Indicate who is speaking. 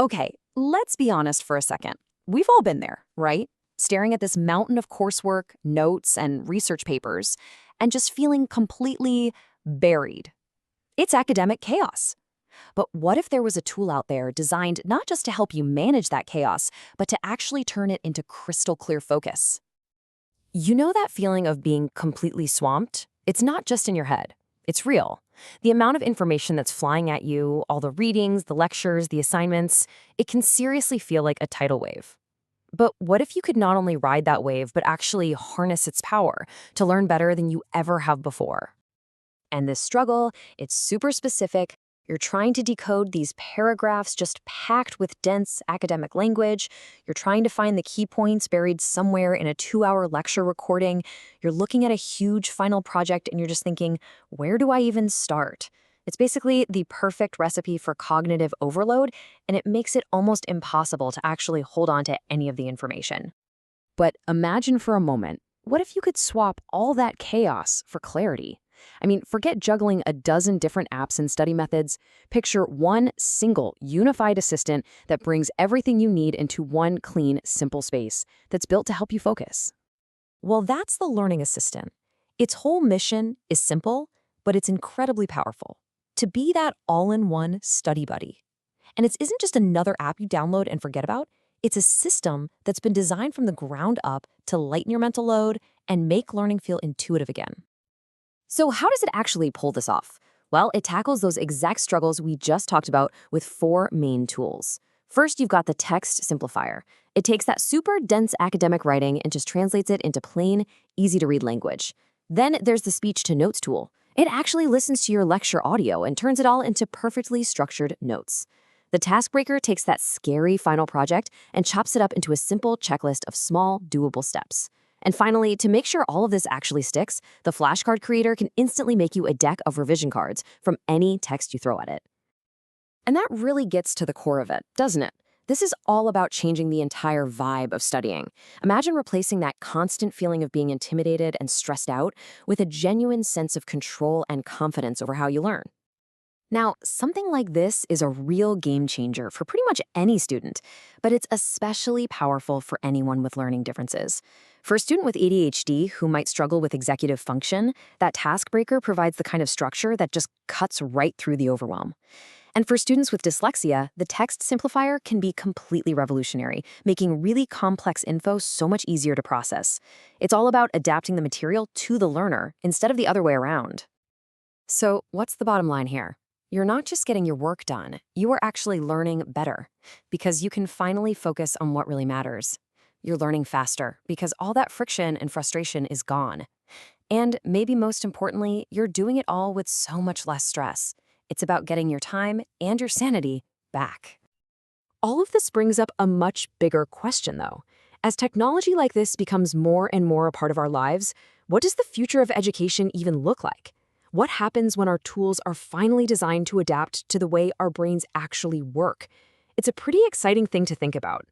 Speaker 1: Okay, let's be honest for a second. We've all been there, right? Staring at this mountain of coursework, notes, and research papers, and just feeling completely buried. It's academic chaos. But what if there was a tool out there designed not just to help you manage that chaos, but to actually turn it into crystal clear focus? You know that feeling of being completely swamped? It's not just in your head. It's real. The amount of information that's flying at you, all the readings, the lectures, the assignments, it can seriously feel like a tidal wave. But what if you could not only ride that wave, but actually harness its power to learn better than you ever have before? And this struggle, it's super specific. You're trying to decode these paragraphs just packed with dense academic language. You're trying to find the key points buried somewhere in a 2-hour lecture recording. You're looking at a huge final project and you're just thinking, where do I even start? It's basically the perfect recipe for cognitive overload, and it makes it almost impossible to actually hold on to any of the information. But imagine for a moment, what if you could swap all that chaos for clarity? I mean, forget juggling a dozen different apps and study methods. Picture one single, unified assistant that brings everything you need into one clean, simple space that's built to help you focus. Well, that's the Learning Assistant. Its whole mission is simple, but it's incredibly powerful. To be that all-in-one study buddy. And it isn't just another app you download and forget about. It's a system that's been designed from the ground up to lighten your mental load and make learning feel intuitive again. So how does it actually pull this off? Well, it tackles those exact struggles we just talked about with 4 main tools. First, you've got the text simplifier. It takes that super dense academic writing and just translates it into plain, easy-to-read language. Then there's the speech-to-notes tool. It actually listens to your lecture audio and turns it all into perfectly structured notes. The task breaker takes that scary final project and chops it up into a simple checklist of small, doable steps. And finally, to make sure all of this actually sticks, the flashcard creator can instantly make you a deck of revision cards from any text you throw at it. And that really gets to the core of it, doesn't it? This is all about changing the entire vibe of studying. Imagine replacing that constant feeling of being intimidated and stressed out with a genuine sense of control and confidence over how you learn. Now, something like this is a real game changer for pretty much any student, but it's especially powerful for anyone with learning differences. For a student with ADHD who might struggle with executive function, that task breaker provides the kind of structure that just cuts right through the overwhelm. And for students with dyslexia, the text simplifier can be completely revolutionary, making really complex info so much easier to process. It's all about adapting the material to the learner instead of the other way around. So, what's the bottom line here? You're not just getting your work done, you are actually learning better because you can finally focus on what really matters. You're learning faster because all that friction and frustration is gone. And maybe most importantly, you're doing it all with so much less stress. It's about getting your time and your sanity back. All of this brings up a much bigger question, though. As technology like this becomes more and more a part of our lives, what does the future of education even look like? What happens when our tools are finally designed to adapt to the way our brains actually work? It's a pretty exciting thing to think about.